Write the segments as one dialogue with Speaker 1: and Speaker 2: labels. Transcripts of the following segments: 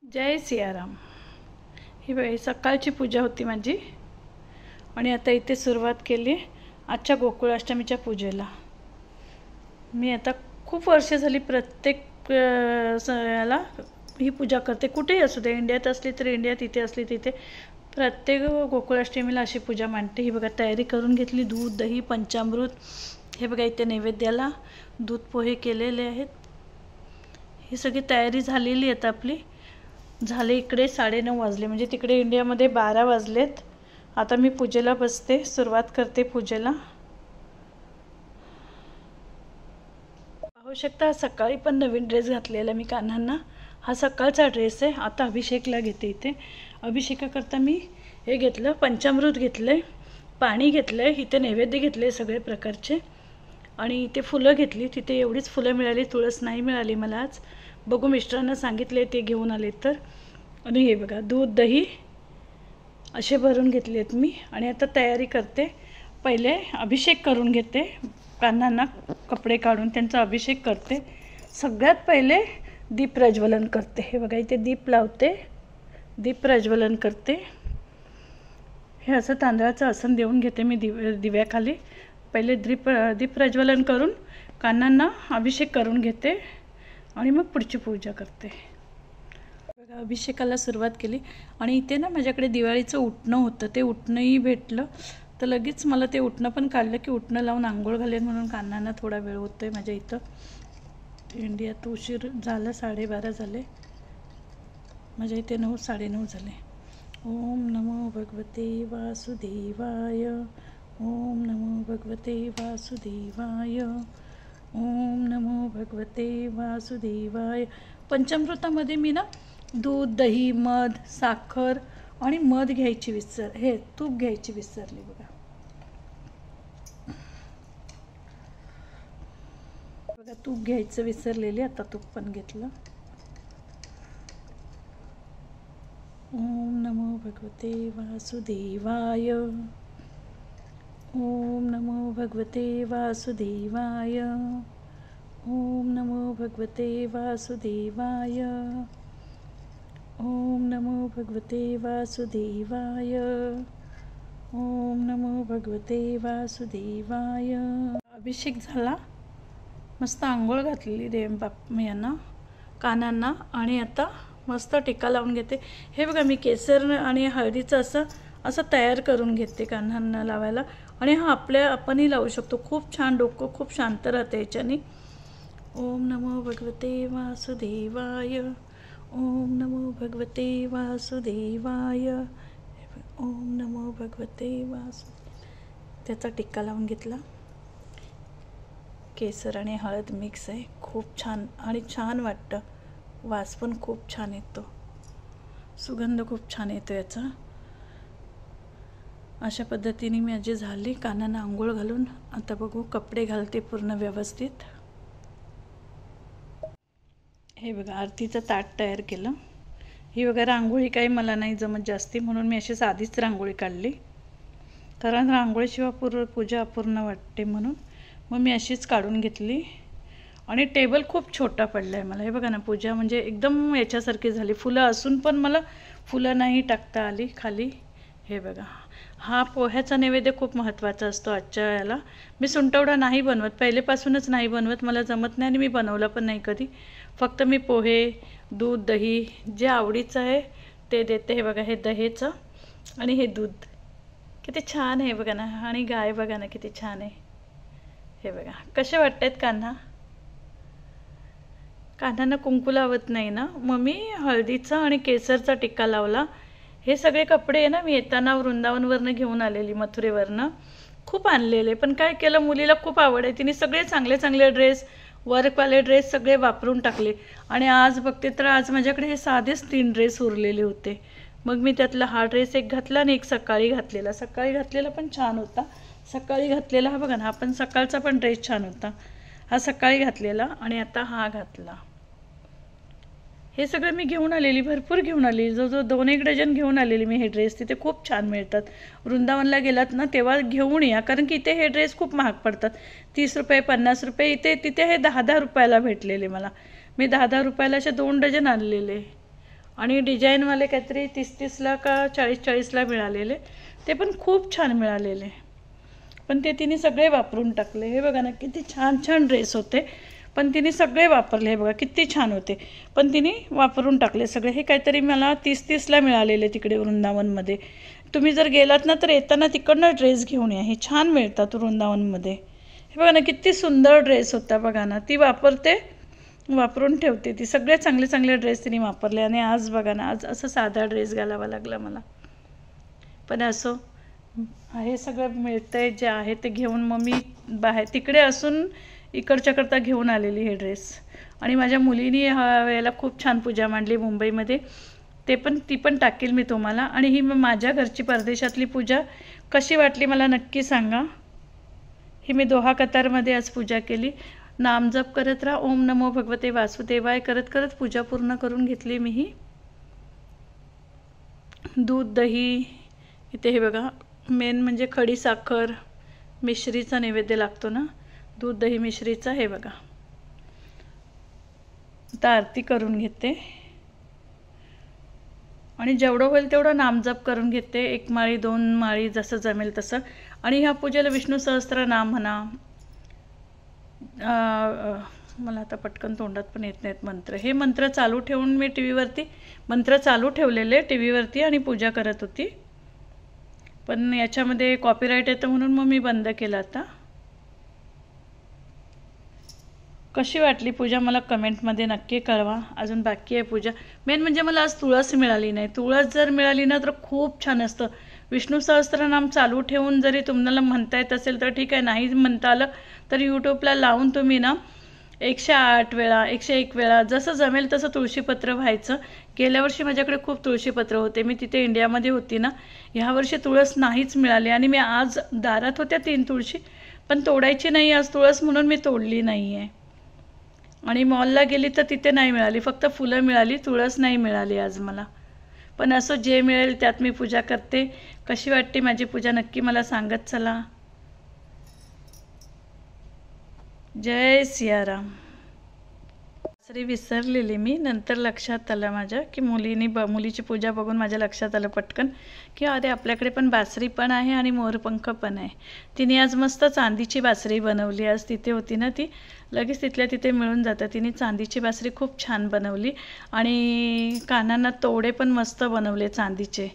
Speaker 1: जय सियाराम। ही बाई सकाळची पूजा होती माझी आणि आता इथे सुरुवात केली आजच्या गोकुळाष्टमीच्या पूजेला। मी आता खूप वर्ष झाली प्रत्येक याला ही पूजा करते, कुठेही असू दे, इंडियात असली तर इंडियात, इथे असली तिथे प्रत्येक गोकुळाष्टमीला अशी पूजा मांडते। ही बघा तयारी करून घेतली, दूध दही पंचामृत। हे बघा इथे नैवेद्याला दूध पोहे केलेले आहेत। ही सगळी तयारी झालेली आहे आपली। झाले इकडे 9:30 वाजले, म्हणजे तिकडे इंडियामध्ये 12 वाजलेत। आता मी पूजेला बसते, सुरुवात करते पूजेला। पाहू शकता सकाळी पण नवीन ड्रेस घातलेला मी कान्हांना। हा सकाळचा ड्रेस आहे। आता अभिषेकला घेते। इथे अभिषेकाकरता मी हे घेतलं, पंचामृत घेतलंय, पाणी घेतलंय, इथे नैवेद्य घेतले सगळे प्रकारचे आणि इथे फुलं घेतली। तिथे एवढीच फुलं मिळाली, तुळस नाही मिळाली मला आज। बघू मिस्टरांना सांगितले ते घेऊन आले तर। आणि हे बघा दूध दही असे भरून घेतलेत मी आणि आता तयारी करते। पहिले अभिषेक करून घेते, कान्हांना कपडे काढून त्यांचा अभिषेक करते। सगळ्यात पहिले दीप प्रज्वलन करते। हे बघा इथे दीप लावते, दीप प्रज्वलन करते। हे असं तांदळाचं आसन देऊन घेते मी दिव्याखाली। पहिले दीप प्रज्वलन करून कान्हांना अभिषेक करून घेते आणि मग पुढची पूजा करते। बघा अभिषेकाला सुरुवात केली आणि इथे ना माझ्याकडे दिवाळीचं उटणं होतं, ते उटणंही भेटलं तर लगेच मला ते उटणं पण काढलं की उटणं लावून आंघोळ घालेन म्हणून कान्हांना थोडा वेळ होतोय माझ्या इथं। इंडियात उशीर झाला, 12:30 झाले, माझ्या इथे 9, 9:30 झाले। ओम नमो भगवते वासुदेवाय, ओम नमो भगवते वासुदेवाय, ओम नमो भगवते वासुदेवाय। पंचामृतामध्ये मी ना दूध दही मध साखर आणि मध घ्यायची हे तूप घ्यायची विसरली बघा। बघा तूप घ्यायचं विसरलेली, आता तूप पण घेतलं। ओम नमो भगवते वासुदेवाय, ओम नमो भगवते वासुदेवाय, ओम नमो भगवते वासुदेवाय, ओम नमो भगवते वासुदेवाय, ओम नमो भगवते वासुदेवाय। अभिषेक झाला, मस्त आंघोळ घातलेली यांना कान्हांना आणि आता मस्त टिक्का लावून घेते। हे बघा मी केसर आणि हळदीचं असं तयार करून घेते कान्हांना लावायला आणि हा आपणही लावू शकतो। खूप छान, डोकं खूप शांत राहते याच्याने। ओम नमो भगवते वासुदेवाय, ओम नमो भगवते वासुदेवाय, ओम नमो भगवते त्याचा टिक्का लावून घेतला। केसर आणि हळद मिक्स आहे, खूप छान आणि छान वाटतं, वास पण खूप छान येतो, सुगंध खूप छान येतो याचा। अशा पद्धतीने माझी झाली कान्हांना आंघोळ घालून। आता बघू कपडे घालते पूर्ण व्यवस्थित। हे बघा आरतीचं ताट तयार केलं। ही वगैरे रांगोळी काही मला नाही जमत जास्ती, म्हणून मी अशी साधीच रांगोळी काढली, कारण रांगोळीशिवाय पूजा अपूर्ण वाटते म्हणून मग मी अशीच काढून घेतली। आणि टेबल खूप छोटा पडला आहे मला। हे बघा ना पूजा म्हणजे एकदम याच्यासारखी झाली, फुलं असून पण मला फुलं नाही टाकता आली खाली। हे बघा हा पोह्याचा नैवेद्य खूप महत्त्वाचा असतो आजच्या याला। मी सुंटवडा नाही बनवत, पहिलेपासूनच नाही बनवत, मला जमत नाही आणि मी बनवला पण नाही कधी। फक्त मी पोहे दूध दही जे आवडीचं आहे ते देते। हे बघा हे दहीचं आणि हे दूध किती छान आहे बघा ना, आणि गाय बघा ना किती छान आहे। हे बघा कसे वाटतात कान्हा। कान्हांना कुंकू लावत नाही ना, मग मी हळदीचा आणि केसरचा टिक्का लावला। हे सगळे कपडे आहे ना मी येताना वृंदावनवरनं घेऊन आलेली, मथुरेवरनं खूप आणलेले, पण काय केलं मुलीला खूप आवड आहे, तिने सगळे चांगले चांगले ड्रेस वर्कवाले ड्रेस सगळे वापरून टाकले आणि आज बघते तर आज माझ्याकडे हे साधेच 3 ड्रेस उरलेले होते। मग मी त्यातला हा ड्रेस एक घातला आणि एक सकाळी घातलेला पण छान होता। सकाळी घातलेला हा बघा ना, हा पण सकाळचा पण ड्रेस छान होता, हा सकाळी घातलेला आणि आता हा घातला। हे सगळं मी घेऊन आलेली, भरपूर घेऊन आलेली, जो 2-1 डझन घेऊन आलेली मी हे ड्रेस। तिथे खूप छान मिळतात, वृंदावनला गेलात ना तेव्हा घेऊन या, कारण की इथे हे ड्रेस खूप महाग पडतात, 30 रुपये 50 रुपये। तिथे हे 10-10 रुपयाला भेटलेले मला। मी 10-10 रुपयाला असे 2 डझन आणलेले आणि डिझाईनवाले काहीतरी 30-30ला का 40-40ला मिळालेले, ते पण खूप छान मिळालेले. पण ते तिने सगळे वापरून टाकले. हे बघा ना किती छान छान ड्रेस होते, पण तिने सगळे वापरले. हे बघा किती छान होते, पण तिने वापरून टाकले सगळे. हे काहीतरी मला 30-30ला मिळालेले तिकडे वृंदावनमध्ये. तुम्ही जर गेलात ना तर येताना तिकडनं ड्रेस घेऊन या, हे छान मिळतात वृंदावनमध्ये. हे बघा ना किती सुंदर ड्रेस होता. बघा ना ती वापरून ठेवते ती. सगळे चांगले चांगले ड्रेस तिने वापरले. आणि आज बघा ना, आज असं साधा ड्रेस घालावा लागला मला. पण असो, हे सगळं मिळतंय, जे आहे ते घेऊन मग मी बाहेर तिकडे असून इकडच्याकरता घेऊन आलेली हे ड्रेस. आणि माझ्या मुलीने ह्या वेळेला खूप छान पूजा मांडली मुंबईमध्ये, ती पण टाकेल मी तुम्हाला. आणि ही माझ्या घरची परदेशातली पूजा कशी वाटली मला नक्की सांगा. ही मी दोहा कतारमध्ये आज पूजा केली. नामजप करत राहा, ओम नमो भगवते वासुदेवाय करत करत पूजा पूर्ण करून घेतली मी ही. दूध दही इथे हे बघा, मेन म्हणजे खडी साखर मिश्रीचा नैवेद्य लागतो ना, दूध दही मिश्रीचा. हे बघा आता आरती करून घेते आणि जेवढं होईल तेवढं नामजप करून घेते. 1 माळी 2 माळी जसं जमेल तसं. आणि ह्या पूजेला विष्णू सहस्त्रनाम म्हणा, मला आता पटकन तोंडात पण येत नाहीत मंत्र. हे मंत्र चालू ठेवून मी टीव्हीवरती मंत्र चालू ठेवलेले टीव्हीवरती आणि पूजा करत होती. पण याच्यामध्ये कॉपीराईट येतं म्हणून मग मी बंद केलं आता. कशी वाटली पूजा मला कमेंटमध्ये नक्की कळवा. अजून बाकी आहे पूजा. मेन म्हणजे मला आज तुळस मिळाली नाही. तुळस जर मिळाली ना तर खूप छान असतं. विष्णू सहस्त्रनाम चालू ठेवून जरी तुम्हाला म्हणता येत असेल तर ठीक आहे, नाही म्हणता आलं तर यूट्यूबला लावून तुम्ही ना 108 वेळा 101 वेळा जसं जमेल तसं तुळशीपत्र व्हायचं. गेल्या वर्षी माझ्याकडे खूप तुळशीपत्र होते, मी तिथे इंडियामध्ये होती ना. ह्या वर्षी तुळस नाहीच मिळाली आणि मी आज दारात होत्या 3 तुळशी, पण तोडायची नाही आज तुळस म्हणून मी तोडली नाही आहे. आणि मॉलला गेली तर तिथे नाही मिळाली, फक्त फुलं मिळाली, तुळस नाही मिळाली आज मला. पण असं जे मिळेल त्यात मी पूजा करते. कशी वाटते माझी पूजा नक्की मला सांगत चला. जय सियाराम. बासरी विसरलेली मी, नंतर लक्षात आलं माझ्या की मुलीची पूजा बघून माझ्या लक्षात आलं पटकन की अरे आपल्याकडे पण बासरी पण आहे आणि मोरपंख पण आहे. तिने आज मस्त चांदीची बासरी बनवली. आज तिथे होती ना ती, लगेच तिथल्या तिथे मिळून जातं. तिने चांदीची बासरी खूप छान बनवली आणि कानांना तोडे पण मस्त बनवले चांदीचे.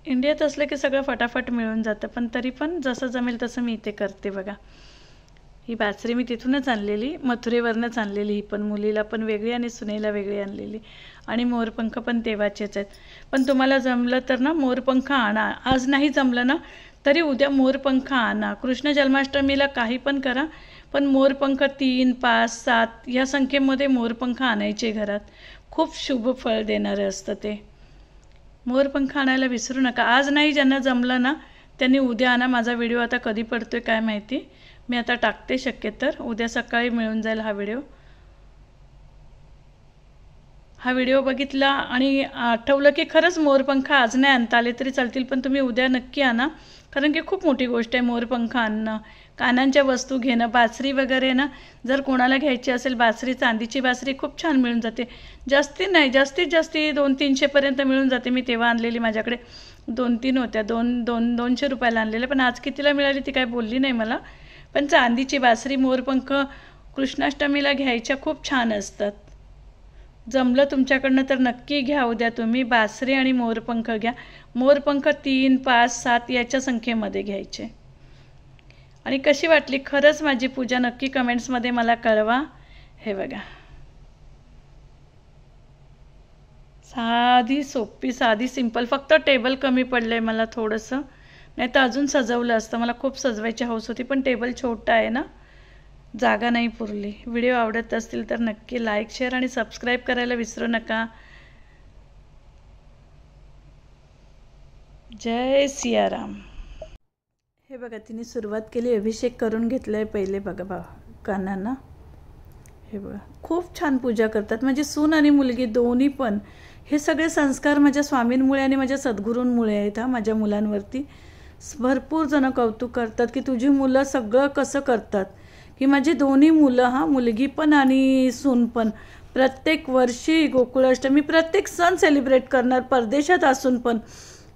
Speaker 1: इंडियात असलं की सगळं फटाफट मिळून जातं, पण तरी पण जसं जमेल तसं मी इथे करते. बघा ही बासरी मी तिथूनच आणलेली, मथुरेवरनंच आणलेली. ही पण मुलीला पण वेगळी आणि सुनेला वेगळी आणलेली. आणि मोरपंख पण तेव्हाचेच आहेत. पण तुम्हाला जमलं तर ना मोरपंख आणा. आज नाही जमलं ना तरी उद्या मोरपंख आणा. कृष्ण जन्माष्टमीला काही पण करा, पण मोरपंख 3, 5, 7 या संख्येमध्ये मोरपंख आणायचे घरात. खूप शुभ फळ देणारं असतं ते. मोरपंख आणायला विसरू नका. आज नाही ज्यांना जमलं ना त्यांनी उद्या आणा. माझा व्हिडिओ आता कधी पडतोय काय माहिती, मी आता टाकते शक्यतर उद्या सकाळी मिळून जाईल हा व्हिडिओ बघितला आणि आठवलं की खरंच मोरपंख आज नाही आणता आले तरी चालतील, पण तुम्ही उद्या नक्की आणा. कारण की खूप मोठी गोष्ट आहे मोरपंख आणणं, कानांच्या वस्तू घेणं, बासरी वगैरे ना. जर कोणाला घ्यायची असेल बासरी, चांदीची बासरी खूप छान मिळून जाते. जास्ती नाही, जास्तीत जास्त 200-300पर्यंत मिळून जाते. मी तेव्हा आणलेली, माझ्याकडे 2-3 होत्या. 200 रुपयाला आणलेल्या, पण आज कितीला मिळाली ती काय बोलली नाही मला. पण चांदीची बासरी मोरपंख कृष्णाष्टमीला घ्यायच्या खूप छान असतात. जमलं तुमच्याकडनं तर नक्की घ्या उद्या तुम्ही. बासरी आणि मोरपंख घ्या. मोरपंख 3, 5, 7 याच्या संख्येमध्ये घ्यायचे. आणि कशी वाटली खरंच माझी पूजा नक्की कमेंट्समध्ये मला कळवा. हे बघा साधी सोपी साधी सिंपल, फक्त टेबल कमी पडलंय मला थोडंसं, नाही तर अजून सजवलं असतं. मला खूप सजवायची हौस होती, पण टेबल छोटा आहे ना, जागा नाही पुरली. व्हिडिओ आवडत असतील तर नक्की लाईक, शेअर आणि सबस्क्राईब करायला विसरू नका. जय सियाराम. हे बघा तिने सुरुवात केली, अभिषेक करून घेतलाय पहिले. बघा कानांना. हे बघा खूप छान पूजा करतात माझी सून आणि मुलगी दोन्ही पण. हे सगळे संस्कार माझ्या स्वामींमुळे आणि माझ्या सद्गुरूंमुळे आहेत. माझ्या मुलांवरती भरपूर जण कौतुक करतात की तुझी मुलं सगळं कसं करतात, की माझी दोन्ही मुलं मुलगी पण आणि सून पण प्रत्येक वर्षी गोकुळाष्टमी, प्रत्येक सण सेलिब्रेट करणार, परदेशात असून पण.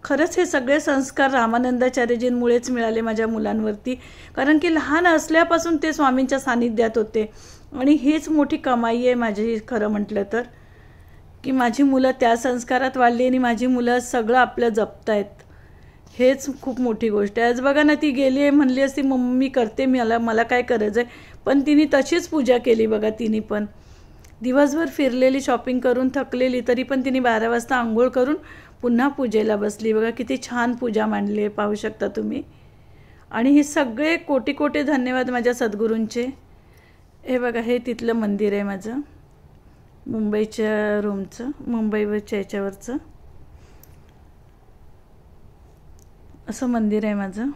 Speaker 1: खरंच हे सगळे संस्कार रामानंदाचार्यजींमुळेच मिळाले माझ्या मुलांवरती, कारण की लहान असल्यापासून ते स्वामींच्या सानिध्यात होते. आणि हीच मोठी कमाई आहे माझी, खरं म्हटलं तर, की माझी मुलं त्या संस्कारात वाढली आणि माझी मुलं सगळं आपलं जपतायत. हेच खूप मोठी गोष्ट आहे. आज बघा ना, ती गेली आहे, म्हणली असती मम्मी करते, मला काय करायचं आहे, पण तिने तशीच पूजा केली बघा. तिने पण दिवसभर फिरलेली, शॉपिंग करून थकलेली, तरी पण तिने 12 वाजता आंघोळ करून पुन्हा पूजेला बसली. बघा किती छान पूजा मांडली आहे, पाहू शकता तुम्ही. आणि हे सगळे कोटी कोटी धन्यवाद माझ्या सद्गुरूंचे. हे बघा, हे तिथलं मंदिर आहे माझं, मुंबईच्या रूमचं, मुंबईवरच्या याच्यावरचं असं मंदिर आहे माझं.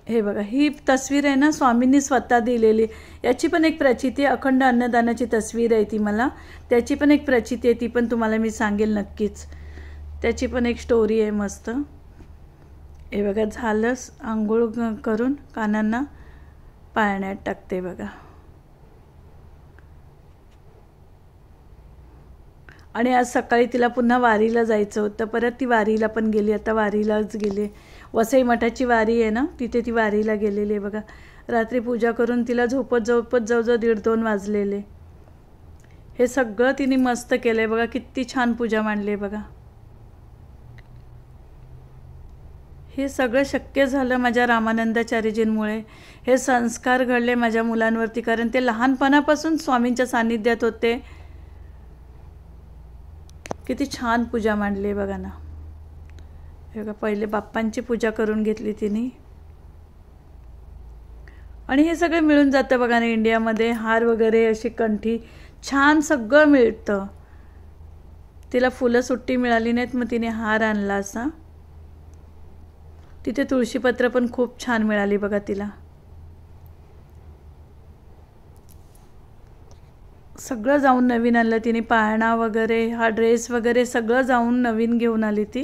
Speaker 1: हे बघा, ही तस्वीर आहे ना, स्वामींनी स्वतः दिलेली. याची पण एक प्रचिती, अखंड अन्नदानाची तस्वीर आहे ती. मला त्याची पण एक प्रचिती आहे, ती पण तुम्हाला मी सांगेल नक्कीच. त्याची पण एक स्टोरी आहे मस्त. हे बघा, झालं आंघोळ करून कानांना पाळण्यात टाकते बघा. आणि आज सकाळी तिला पुन्हा वारीला जायचं होतं, परत ती वारीला पण गेली. आता वारीलाच गेले, वसई मठाची वारी आहे ना, तिथे ती वारीला गेलेली आहे बघा. रात्री पूजा करून तिला झोपत जवळजवळ 1:30-2 वाजलेले. हे सगळं तिने मस्त केलं आहे बघा, किती छान पूजा मांडली आहे बघा. हे सगळं शक्य झालं माझ्या रामानंदाचार्यजींमुळे. हे संस्कार घडले माझ्या मुलांवरती, कारण ते लहानपणापासून स्वामींच्या सानिध्यात होते. किती छान पूजा मांडली आहे बघा ना. हे बघा, पहिले बाप्पांची पूजा करून घेतली तिने. आणि हे सगळं मिळून जातं बघा ना इंडियामध्ये. हार वगैरे, अशी कंठी, छान सगळं मिळतं. तिला फुलं सुट्टी मिळाली नाहीत, मग तिने हार आणला असा. तिथे तुळशीपत्र पण खूप छान मिळाली बघा तिला. सगळं जाऊन नवीन आणलं तिने, पाळणा वगैरे, हा ड्रेस वगैरे सगळं जाऊन नवीन घेऊन आली ती.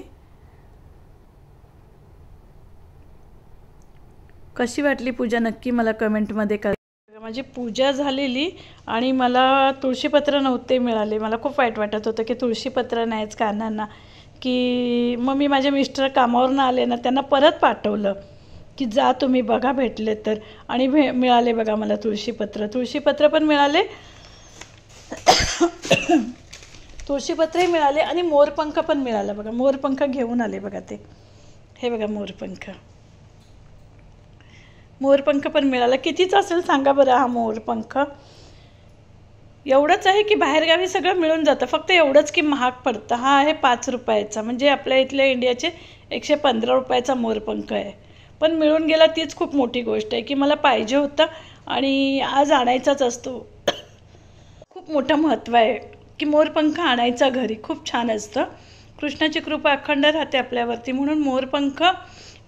Speaker 1: कशी वाटली पूजा नक्की मला कमेंटमध्ये कळवा. माझी पूजा झालेली आणि मला तुळशीपत्र नव्हते मिळाले. मला खूप वाईट वाटत होतं की तुळशीपत्र नाहीच कानांना, की मग मी माझे मिस्टर कामावरून आले ना, त्यांना परत पाठवलं की जा तुम्ही बघा भेटले तर. आणि मिळाले बघा मला तुळशीपत्र पण मिळाले, तुळशीपत्रही मिळाले आणि मोरपंख पण मिळाला बघा. मोरपंख घेऊन आले बघा ते. हे बघा मोरपंख पण मिळाला. कितीच असेल सांगा बरं हा मोरपंख? एवढंच आहे की बाहेरगावी सगळं मिळून जातं, फक्त एवढंच की महाग पडतं. हा आहे 5 रुपयाचा, म्हणजे आपल्या इथल्या इंडियाचे 115 रुपयाचा मोरपंख आहे. पण मिळून गेला, तीच खूप मोठी गोष्ट आहे की मला पाहिजे होतं आणि आज आणायचाच असतो. खूप मोठं महत्त्व आहे की मोरपंख आणायचा घरी, खूप छान असतं. कृष्णाची कृपा अखंड राहते आपल्यावरती, म्हणून मोरपंख,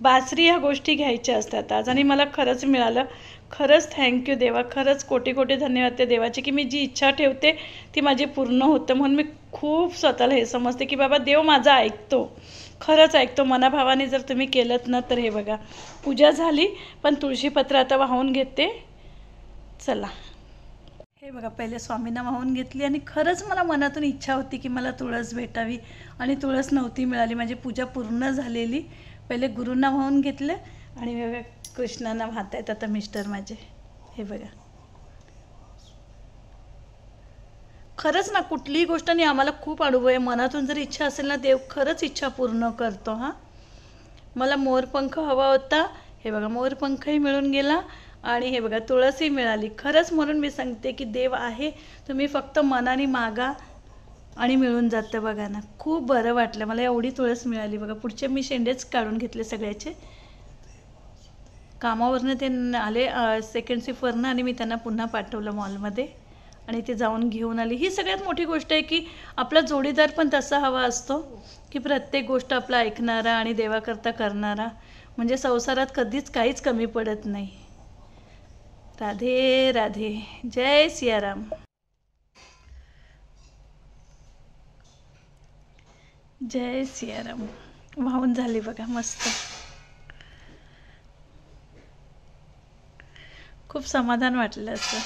Speaker 1: बासरी ह्या गोष्टी घ्यायच्या असतात आज. आणि मला खरंच मिळालं. खरंच थँक्यू देवा, खरंच कोटी कोटी धन्यवाद त्या देवाचे की मी जी इच्छा ठेवते ती माझी पूर्ण होतं. म्हणून मी खूप स्वतःला हे समजते की बाबा देव माझा ऐकतो, खरंच ऐकतो. मनाभावाने जर तुम्ही केलं ना तर. हे बघा, पूजा झाली, पण तुळशीपत्र आता वाहून घेते. चला, हे बघा, पहिले स्वामींना वाहून घेतली आणि खरंच मला मनातून इच्छा होती की मला तुळस भेटावी आणि तुळस नव्हती मिळाली. माझी पूजा पूर्ण झालेली. पहिले गुरूंना वाहून घेतलं आणि बघा कृष्णांना वाहत आहेत आता मिस्टर माझे. हे बघा, खरंच ना, कुठलीही गोष्ट नाही, आम्हाला खूप अनुभव आहे. मनातून जर इच्छा असेल ना, देव खरंच इच्छा पूर्ण करतो. हां, मला मोरपंख हवा होता. हे बघा, मोरपंखही मिळून गेला आणि हे बघा तुळसही मिळाली. खरंच म्हणून मी सांगते की देव आहे, तुम्ही फक्त मनाने मागा आणि मिळून जातं. बघा ना, खूप बरं वाटलं मला. एवढी तुळस मिळाली बघा. पुढचे मी शेंडेच काढून घेतले सगळ्याचे. कामावरनं ते आले सेकंड शिफ्टवरनं आणि मी त्यांना पुन्हा पाठवलं मॉलमध्ये आणि ते जाऊन घेऊन आली. ही सगळ्यात मोठी गोष्ट आहे की आपला जोडीदार पण तसा हवा असतो की प्रत्येक गोष्ट आपला ऐकणारा आणि देवाकरता करणारा, म्हणजे संसारात कधीच काहीच कमी पडत नाही. राधे राधे, जय सियाराम. जय सियाराम. वाहून झाली बघा, मस्त. खूप समाधान वाटलं असं.